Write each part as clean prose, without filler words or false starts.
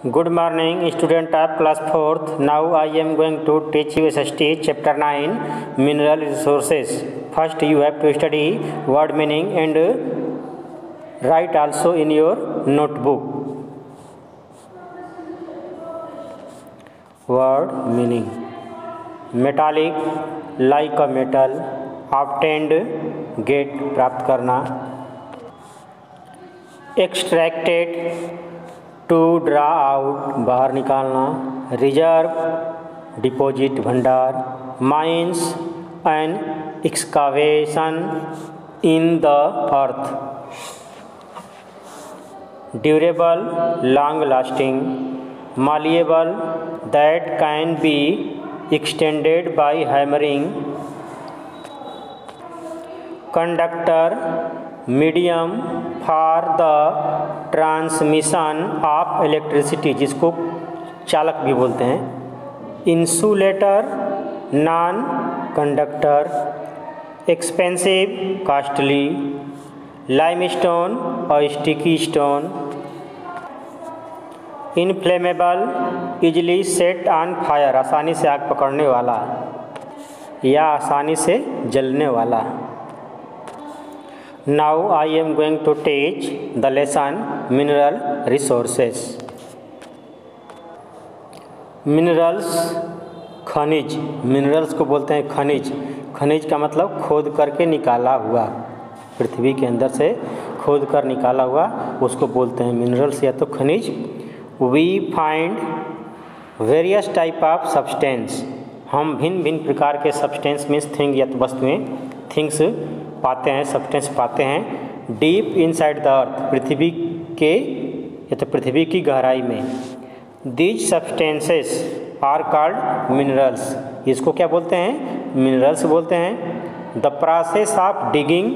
Good morning, student of class 4th. Now I am going to teach you SST chapter 9 mineral resources. First you have to study word meaning and write also in your notebook. Word meaning: metallic, like a metal, obtained, get, प्राप्त करना, extracted, to draw out, बाहर निकालना, reserve, deposit, भंडार, mines and excavation in the earth, durable, long lasting, malleable, that can be extended by hammering, conductor, medium for the transmission of electricity, जिसको चालक भी बोलते हैं, insulator, non conductor, expensive, costly, limestone और sticky stone, inflammable, easily set on fire, आसानी से आग पकड़ने वाला या आसानी से जलने वाला। Now I am going to teach the lesson mineral resources. Minerals, खनिज, मिनरल्स को बोलते हैं खनिज। खनिज का मतलब खोद करके निकाला हुआ, पृथ्वी के अंदर से खोद कर निकाला हुआ, उसको बोलते हैं मिनरल्स या तो खनिज। We find various type of substance, हम भिन्न भिन्न प्रकार के सब्सटेंस मीन्स थिंग या तो वस्तुएँ, थिंग्स पाते हैं, सब्सटेंस पाते हैं, डीप इनसाइड द अर्थ, पृथ्वी के या तो पृथ्वी की गहराई में। These substances are called minerals, इसको क्या बोलते हैं? मिनरल्स बोलते हैं। The process of digging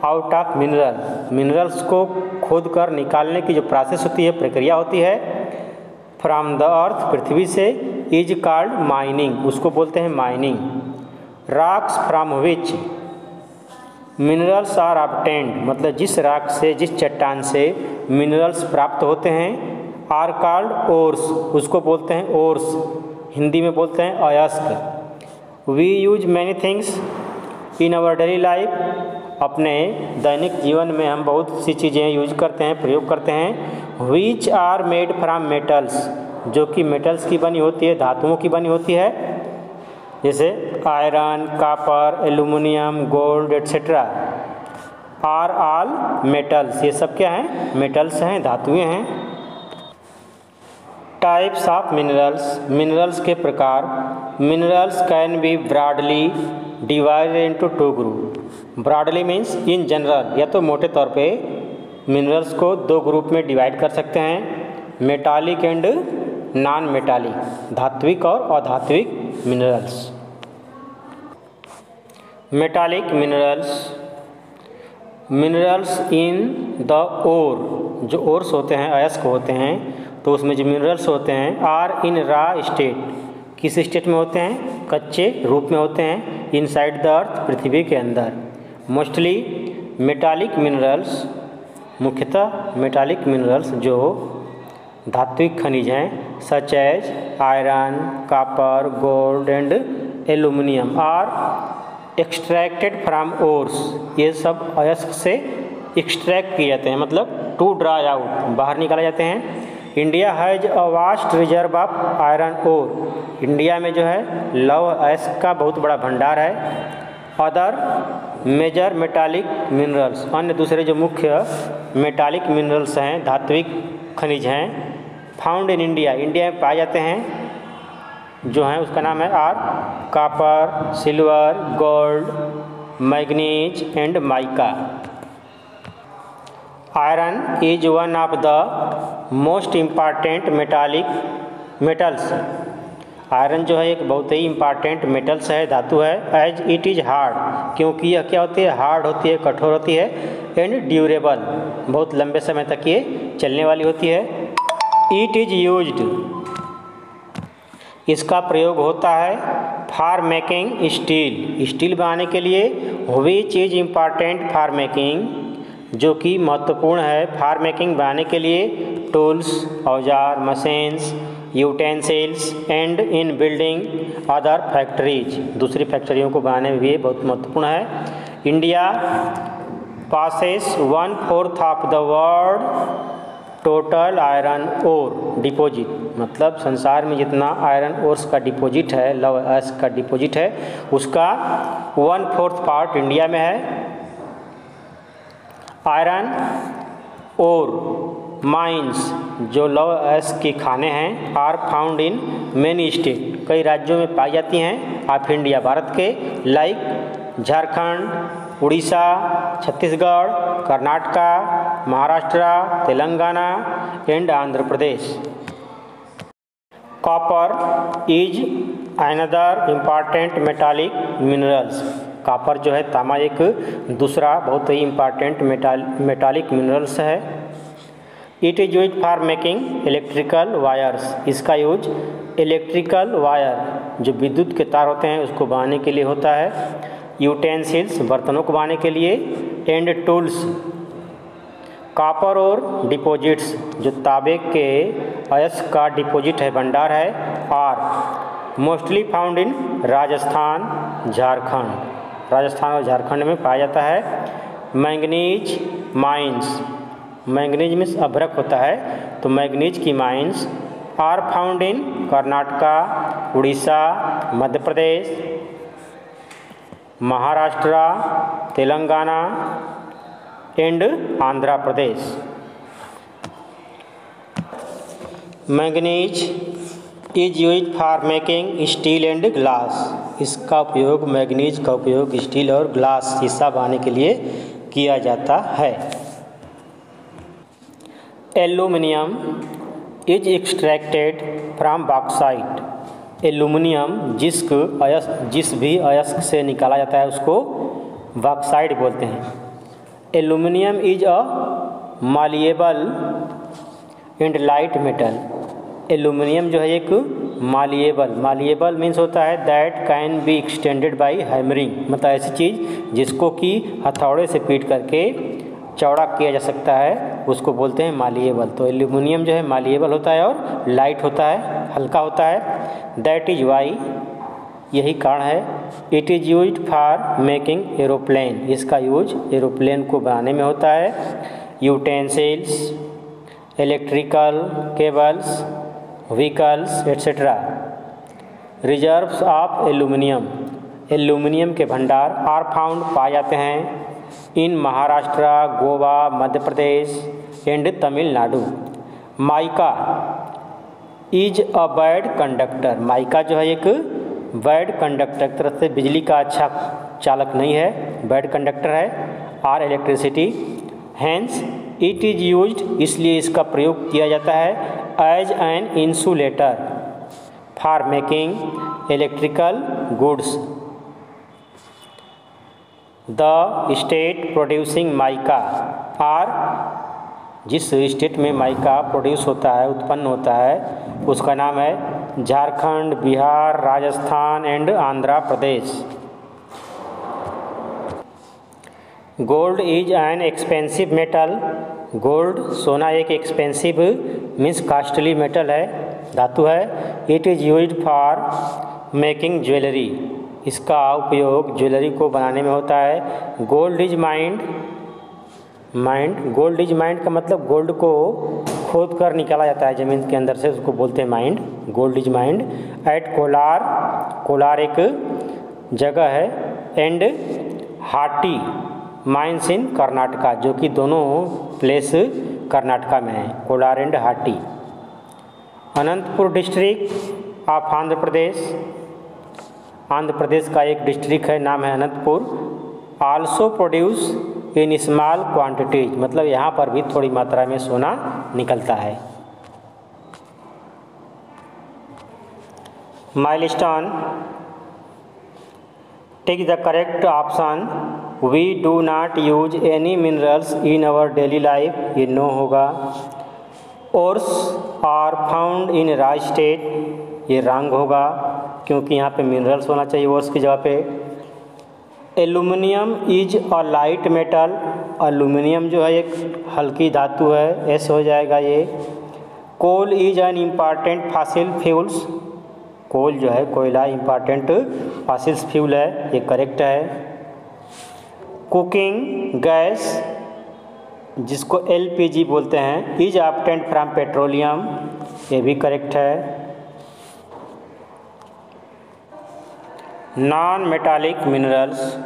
out of mineral, minerals को खोद कर निकालने की जो प्रोसेस होती है, प्रक्रिया होती है, फ्रॉम द अर्थ, पृथ्वी से, इज कॉल्ड माइनिंग, उसको बोलते हैं mining. Rocks from which minerals are obtained, मतलब जिस राख से, जिस चट्टान से मिनरल्स प्राप्त होते हैं, आर कॉल्ड ओर्स, उसको बोलते हैं ओर्स, हिंदी में बोलते हैं अयस्क। We use many things in our daily life, अपने दैनिक जीवन में हम बहुत सी चीज़ें यूज करते हैं, प्रयोग करते हैं। Which are made from metals, जो कि मेटल्स की बनी होती है, धातुओं की बनी होती है, जैसे iron, copper, aluminium, gold etcetera, are all metals, ये सब क्या हैं? मेटल्स हैं, धातुएं हैं। टाइप्स ऑफ मिनरल्स, मिनरल्स के प्रकार। Minerals can be broadly divided into two group. Broadly means in general, या तो मोटे तौर पे मिनरल्स को दो ग्रुप में डिवाइड कर सकते हैं, मेटालिक एंड नॉन मेटालिक, धात्विक और अधात्विक minerals. Metallic minerals, minerals in the ore, जो ओर्स होते हैं, अयस्क होते हैं, तो उसमें जो मिनरल्स होते हैं, आर इन रॉ स्टेट, किस स्टेट में होते हैं? कच्चे रूप में होते हैं, इनसाइड द अर्थ, पृथ्वी के अंदर। मोस्टली मेटालिक मिनरल्स, मुख्यतः मेटालिक मिनरल्स जो धात्विक खनिज हैं, such as iron, copper, gold and aluminium, are extracted from ores, ये सब अयस्क से एक्सट्रैक्ट किए जाते हैं, मतलब टू ड्रा आउट, बाहर निकाले जाते हैं। India has a vast reserve of iron ore, India में जो है लौह अयस्क का बहुत बड़ा भंडार है। अदर मेजर मेटालिक मिनरल्स, अन्य दूसरे जो मुख्य मेटालिक मिनरल्स हैं, धात्विक खनिज हैं, फाउंड इन इंडिया, इंडिया में पाए जाते हैं, जो हैं उसका नाम है are copper, silver, gold, manganese and mica. Iron is one of the most important metallic metals, iron जो है एक बहुत ही इम्पॉर्टेंट मेटल्स है, धातु है। एज इट इज़ हार्ड, क्योंकि यह क्या होती है? हार्ड होती है, कठोर होती है, एंड ड्यूरेबल, बहुत लंबे समय तक ये चलने वाली होती है। इट इज यूज्ड, इसका प्रयोग होता है फॉर मेकिंग स्टील, स्टील बनाने के लिए। Which is important for making जो कि महत्वपूर्ण है फॉर मेकिंग बनाने के लिए, टूल्स औजार, machines, utensils and in building other factories, दूसरी फैक्ट्रियों को बनाने में भी बहुत महत्वपूर्ण है। India possesses 1/4 of the world total iron ore deposit, मतलब संसार में जितना आयरन ओर्स का डिपॉजिट है, लौह अयस्क का डिपॉजिट है, उसका 1/4 पार्ट इंडिया में है। आयरन और माइंस, जो लौह अयस्क की खाने हैं, are found in many state, कई राज्यों में पाई जाती हैं ऑफ इंडिया, भारत के, like Jharkhand, Orissa, Chhattisgarh, Karnataka, Maharashtra, Telangana and Andhra Pradesh. Copper is another important metallic minerals, copper जो है तांबा एक दूसरा बहुत ही इम्पॉर्टेंट मेटालिक मिनरल्स है। It is use for making electrical wires, इसका यूज इलेक्ट्रिकल वायर, जो विद्युत के तार होते हैं उसको बनाने के लिए होता है। यूटेंसिल्स, बर्तनों को बनाने के लिए। एंड टूल्स, कॉपर और डिपॉजिट्स, जो तांबे के अयस्क का डिपॉजिट है, भंडार है, और mostly found in Rajasthan, Jharkhand, Rajasthan और झारखंड में पाया जाता है। मैंगनीज माइंस, मैंगनीज मीन्स अभ्रक होता है, तो मैंगनीज की mines are found in Karnataka, Orissa, Madhya Pradesh, Maharashtra, Telangana and Andhra Pradesh. Manganese is use for making steel and glass, इसका उपयोग, मैंगनीज का उपयोग स्टील और ग्लास, शीशा बनाने के लिए किया जाता है। Aluminium is extracted from bauxite, aluminium जिस भी अयस्क से निकाला जाता है उसको बॉक्साइट बोलते हैं। Aluminium is a malleable and light metal, aluminium जो है एक मालिएबल मीन्स होता है that can be extended by hammering, मतलब ऐसी चीज़ जिसको कि हथौड़े से पीट करके चौड़ा किया जा सकता है, उसको बोलते हैं मालिएबल। तो एल्यूमिनियम जो है मालिएबल होता है और लाइट होता है, हल्का होता है। दैट इज वाई, यही कारण है, it is use for making aeroplane, इसका यूज एरोप्लेन को बनाने में होता है। Utensils, electrical cables, vehicles etcetera. Reserves of aluminium, aluminium के भंडार आर फाउंड पाए जाते हैं in Maharashtra, Goa, Madhya Pradesh and Tamil Nadu. Mica is a bad conductor, mica जो है एक बैड कंडक्टर, एक तरह से बिजली का अच्छा चालक नहीं है, बैड कंडक्टर है। Of electricity, hence it is used, इसलिए इसका प्रयोग किया जाता है as an insulator for making electrical goods. The state producing mica, are जिस स्टेट में माइका प्रोड्यूस होता है, उत्पन्न होता है, उसका नाम है Jharkhand, Bihar, Rajasthan and Andhra Pradesh. Gold is an expensive metal, gold सोना एक एक्सपेंसिव मीन्स कॉस्टली मेटल है, धातु है। It is used for making jewellery, इसका उपयोग ज्वेलरी को बनाने में होता है। Gold is mind, gold is mind का मतलब गोल्ड को खोद कर निकाला जाता है ज़मीन के अंदर से, उसको बोलते हैं mined, gold is mined. At Kolar, Kolar एक जगह है। And Hutti mines in Karnataka, जो कि दोनों प्लेस कर्नाटका में है, Kolar and Hutti. Anantapur district of Andhra Pradesh, Andhra Pradesh का एक डिस्ट्रिक्ट है, नाम है Anantapur. Also produce in small quantities, मतलब यहाँ पर भी थोड़ी मात्रा में सोना निकलता है। Milestone, tick the correct option. We do not use any minerals in our daily life, ये नो होगा। ओर्स आर फाउंड इन राय स्टेट, ये रॉन्ग होगा क्योंकि यहाँ पे मिनरल्स होना चाहिए ओर्स की जगह पे। Aluminium is a light metal, aluminium जो है एक हल्की धातु है, एस हो जाएगा ये। Coal is an important fossil fuels, coal जो है कोयला इम्पॉर्टेंट फॉसिल फ्यूल है, ये करेक्ट है। कुकिंग गैस जिसको एलपीजी बोलते हैं, इज ऑब्टेन्ड फ्रॉम पेट्रोलियम, ये भी करेक्ट है। Non metallic minerals,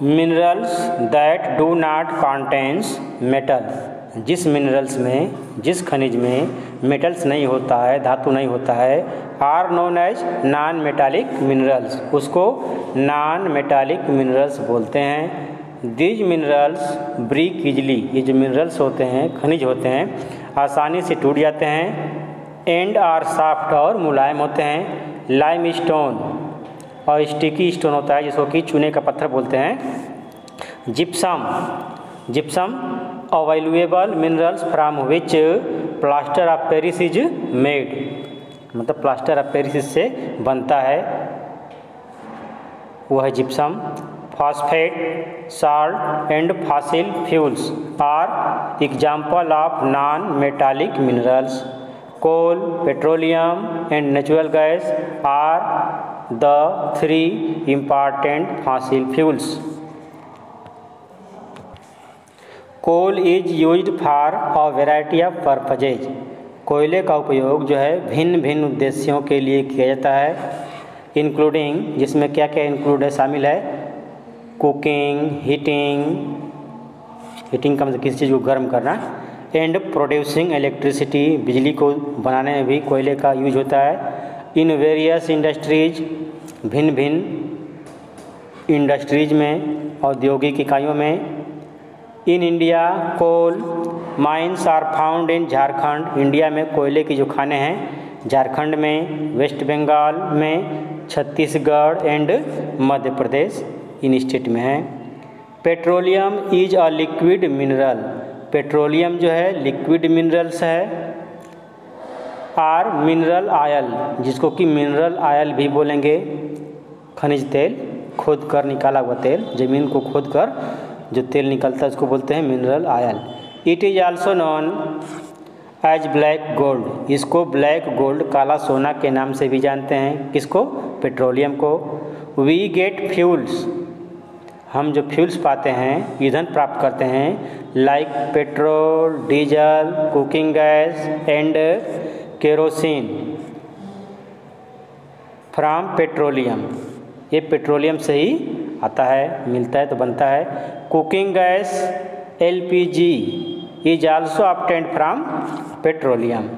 minerals that do not contains metal, जिस मिनरल्स में, जिस खनिज में मेटल्स नहीं होता है, धातु नहीं होता है, are known as non metallic minerals, उसको नॉन मेटालिक मिनरल्स बोलते हैं। दीज मिनरल्स ब्रेक इजली, ये जो मिनरल्स होते हैं, खनिज होते हैं, आसानी से टूट जाते हैं। एंड आर सॉफ्ट, और मुलायम होते हैं। लाइम स्टोन, और स्टिकी स्टोन होता है जिसको कि चूने का पत्थर बोलते हैं। Gypsum, gypsum a valuable minerals from which plaster of Paris is made, मतलब प्लास्टर ऑफ पेरिस से बनता है, वह है gypsum. Phosphate, salt and fossil fuels are example of non metallic minerals. Coal, petroleum and natural gas are the three important fossil fuels. Coal is used for a variety of purposes, कोयले का उपयोग जो है भिन्न भिन्न उद्देश्यों के लिए किया जाता है। इंक्लूडिंग, जिसमें क्या क्या इंक्लूड है, शामिल है, कुकिंग, हीटिंग, हीटिंग का मतलब किसी चीज़ को गर्म करना, एंड प्रोड्यूसिंग इलेक्ट्रिसिटी, बिजली को बनाने में भी कोयले का यूज होता है। इन वेरियस इंडस्ट्रीज, भिन्न भिन्न इंडस्ट्रीज में, औद्योगिक इकाइयों में। In India coal mines are found in Jharkhand, India में कोयले की जो खाने हैं झारखंड में, वेस्ट बंगाल में, Chhattisgarh and Madhya Pradesh, in state में है। Petroleum is a liquid mineral, petroleum जो है लिक्विड मिनरल्स है। आर मिनरल आयल, जिसको कि मिनरल आयल भी बोलेंगे, खनिज तेल, खोद कर निकाला हुआ तेल, ज़मीन को खोद कर जो तेल निकलता है उसको बोलते हैं mineral oil. It is also known as black gold, इसको ब्लैक गोल्ड, काला सोना के नाम से भी जानते हैं। किसको? पेट्रोलियम को। वी गेट फ्यूल्स, हम जो फ्यूल्स पाते हैं, ईंधन प्राप्त करते हैं, like petrol, diesel, cooking gas and kerosene from petroleum, ये पेट्रोलियम से ही आता है, मिलता है तो बनता है। Cooking gas LPG is also obtained from petroleum.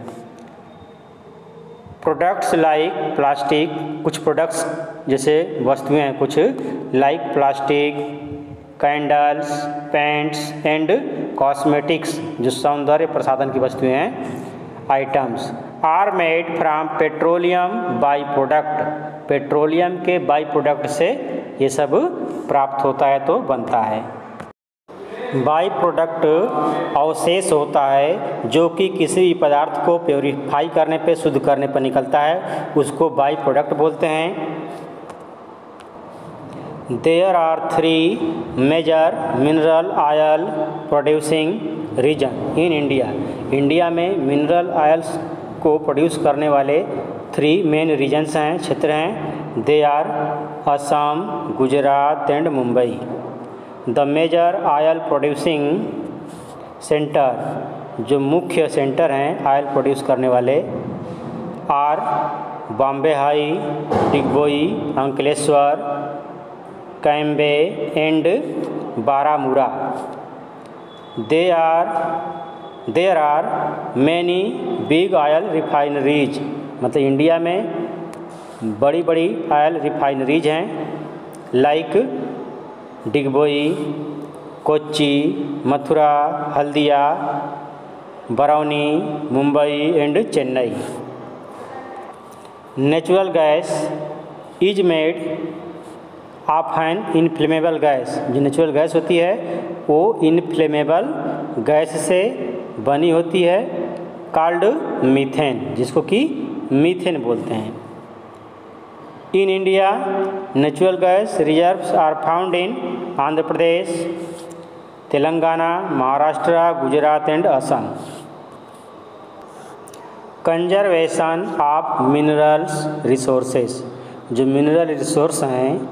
Products like plastic, कुछ प्रोडक्ट्स जैसे वस्तुएं हैं कुछ, like plastic, candles, paints and cosmetics, जो सौंदर्य प्रसाधन की वस्तुएं हैं, items, are made from petroleum by product, petroleum के बाई प्रोडक्ट से ये सब प्राप्त होता है तो बनता है। बाई प्रोडक्ट अवशेष होता है जो कि किसी भी पदार्थ को प्योरीफाई करने पे, शुद्ध करने पर निकलता है, उसको बाई प्रोडक्ट बोलते हैं। There are three major mineral oil producing region in India, India में मिनरल ऑयल्स को प्रोड्यूस करने वाले थ्री मेन रीजन्स हैं, क्षेत्र हैं। They are Assam, Gujarat and Mumbai. The major oil producing centre, जो मुख्य सेंटर हैं ऑयल प्रोड्यूस करने वाले, are Bombay High, Digboi, Ankleshwar, Cambay and Baramulla. There are many big oil refineries, मतलब इंडिया में बड़ी बड़ी ऑयल रिफाइनरीज हैं, like Digboi, Kochi, Mathura, Haldia, Barauni, Mumbai and Chennai. Natural gas is made of an inflammable gas, जो नेचुरल गैस होती है वो इनफ्लेमेबल गैस से बनी होती है, कॉल्ड मीथेन, जिसको कि मीथेन बोलते हैं। In India natural gas reserves are found in Andhra Pradesh, Telangana, Maharashtra, Gujarat and Assam. Conservation of minerals resources, जो मिनरल रिसोर्स हैं,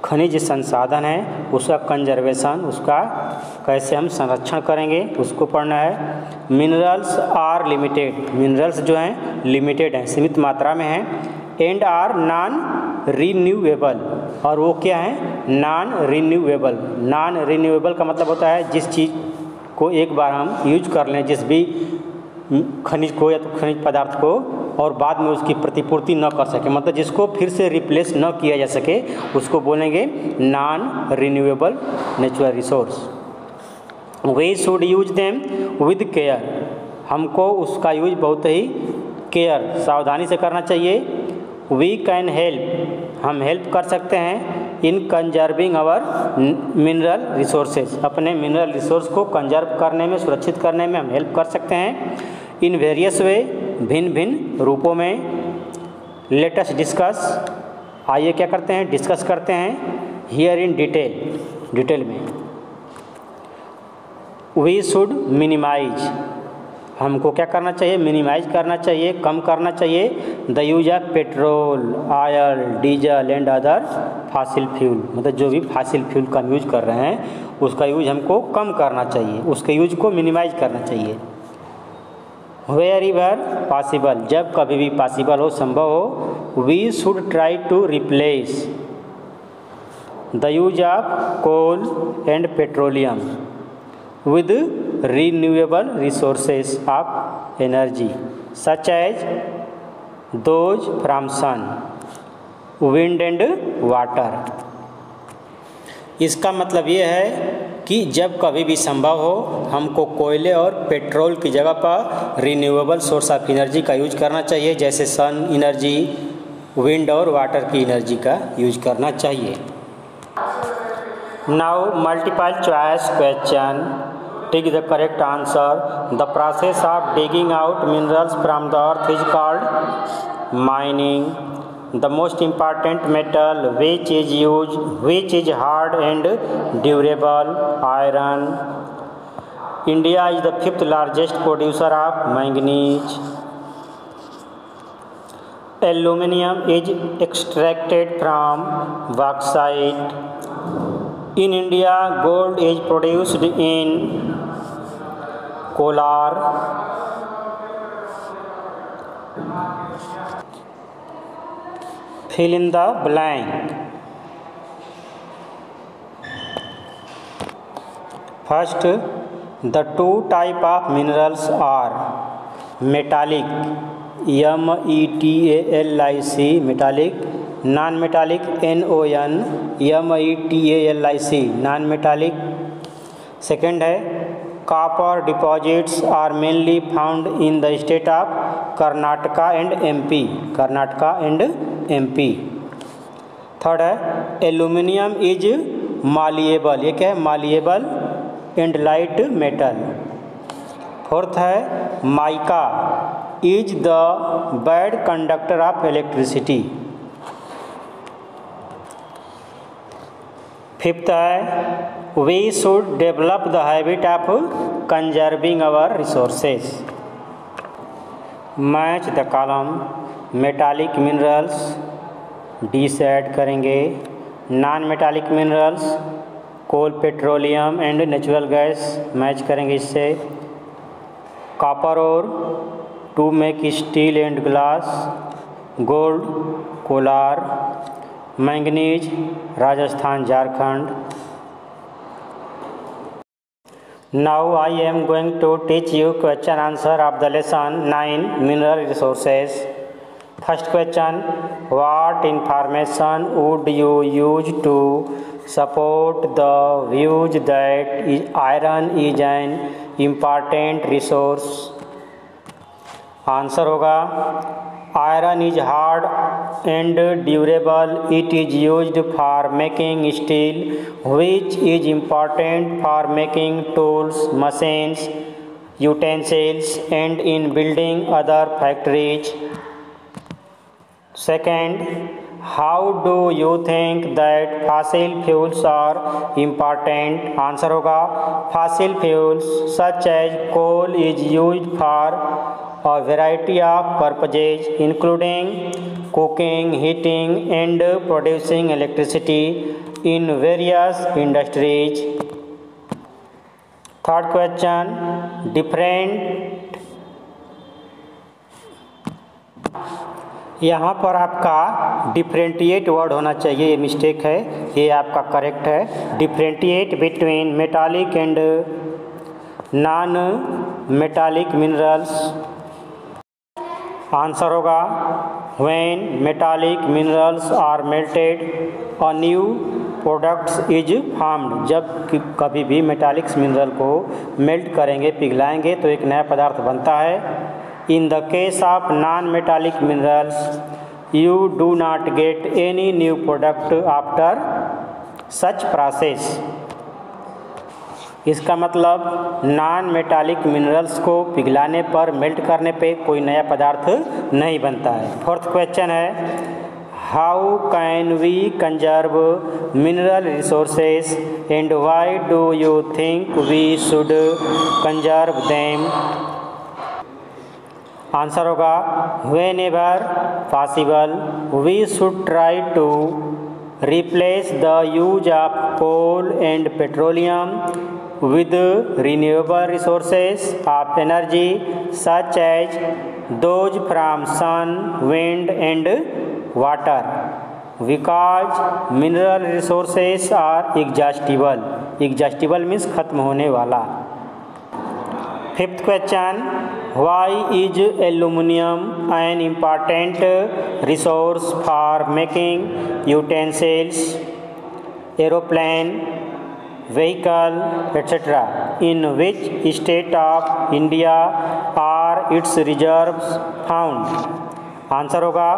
खनिज संसाधन है, उसका कंजर्वेशन, उसका कैसे हम संरक्षण करेंगे उसको पढ़ना है। मिनरल्स आर लिमिटेड, मिनरल्स जो हैं लिमिटेड हैं, सीमित मात्रा में हैं। एंड आर नॉन रिन्यूएबल, और वो क्या है, नॉन रिन्यूएबल। नॉन रिन्यूएबल का मतलब होता है जिस चीज़ को एक बार हम यूज कर लें, जिस भी खनिज को या तो खनिज पदार्थ को, और बाद में उसकी प्रतिपूर्ति न कर सके, मतलब जिसको फिर से रिप्लेस न किया जा सके, उसको बोलेंगे non renewable natural resource. We should use them with care, हमको उसका यूज बहुत ही केयर, सावधानी से करना चाहिए। वी कैन हेल्प, हम हेल्प कर सकते हैं इन कंजर्विंग आवर मिनरल रिसोर्सेज, अपने मिनरल रिसोर्स को कंजर्व करने में, सुरक्षित करने में हम हेल्प कर सकते हैं। इन वेरियस वे, भिन्न भिन्न रूपों में। लेट अस डिस्कस, आइए क्या करते हैं, डिस्कस करते हैं। हियर इन डिटेल, डिटेल में। वी शुड मिनिमाइज, हमको क्या करना चाहिए, मिनिमाइज करना चाहिए, कम करना चाहिए। The use of petrol, oil, diesel and other fossil fuel, मतलब जो भी फॉसिल फ्यूल का यूज कर रहे हैं उसका यूज हमको कम करना चाहिए, उसके यूज को मिनिमाइज करना चाहिए। वेयर एवर पॉसिबल, जब कभी भी पॉसिबल हो, संभव हो। We should try to replace the use of coal and petroleum with renewable resources of energy such as those from sun, wind and water। इसका मतलब ये है कि जब कभी भी संभव हो हमको कोयले और पेट्रोल की जगह पर रिन्यूएबल सोर्स ऑफ एनर्जी का यूज करना चाहिए, जैसे सन एनर्जी, विंड और वाटर की एनर्जी का यूज करना चाहिए। Now multiple choice question, take the correct answer. The process of digging out minerals from the earth is called mining. The most important metal which is used, which is hard and durable, iron. India is the 5th largest producer of manganese. Aluminium is extracted from bauxite. In India, gold is produced in Kolar. Fill in the blank. First, the two type of minerals are metallic, METALIC, metallic, non-metallic, NON-METALIC, non-metallic। Second है copper deposits are mainly found in the state of Karnataka and MP, Karnataka and MP। Third है aluminium is malleable, ये क्या है, malleable and light metal. Fourth है mica is the bad conductor of electricity. Fifth है we should develop the habit of conserving our resources. Match the column. Metallic minerals D से add करेंगे। Non metallic minerals coal, petroleum and natural gas match करेंगे इससे। Copper और to make steel and glass, gold Kolar, manganese Rajasthan Jharkhand. Now I am going to teach you question answer of the lesson 9 mineral resources. First question, what information would you use to support the views that iron is an important resource. Answer होगा iron is hard and durable. It is used for making steel, which is important for making tools, machines, utensils and in building other factories. Second, how do you think that fossil fuels are important? Answer होगा fossil fuels such as coal is used for a variety of purposes including cooking, heating and producing electricity in various industries. Third question, different, यहाँ पर आपका differentiate word होना चाहिए, ये mistake है, ये आपका करेक्ट है। Differentiate between metallic and non metallic minerals. Answer होगा when metallic minerals are melted a new products is formed. जब कभी भी मेटालिक्स मिनरल को मेल्ट करेंगे, पिघलाएंगे तो एक नया पदार्थ बनता है। In the case of non metallic minerals you do not get any new product after such process. इसका मतलब नॉन मेटालिक मिनरल्स को पिघलाने पर, मेल्ट करने पे कोई नया पदार्थ नहीं बनता है। फोर्थ क्वेश्चन है, how can we conserve mineral resources and why do you think we should conserve them? Answer होगा whenever possible we should try to replace the use of coal and petroleum with renewable resources of energy such as those from sun, wind and water because mineral resources are exhaustible. Exhaustible means खत्म होने वाला। Fifth question, why is aluminum an important resource for making utensils, aeroplane, vehicle, etc.? In which state of India are its reserves found? Answer होगा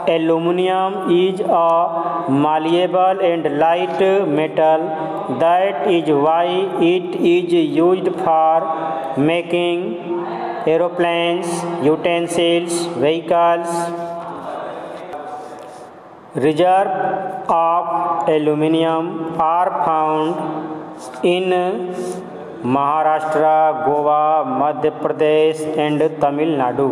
aluminium is a malleable and light metal, that is why it is used for making aeroplanes, utensils, vehicles. Reserves of aluminum are found in Maharashtra, Goa, Madhya Pradesh and Tamil Nadu.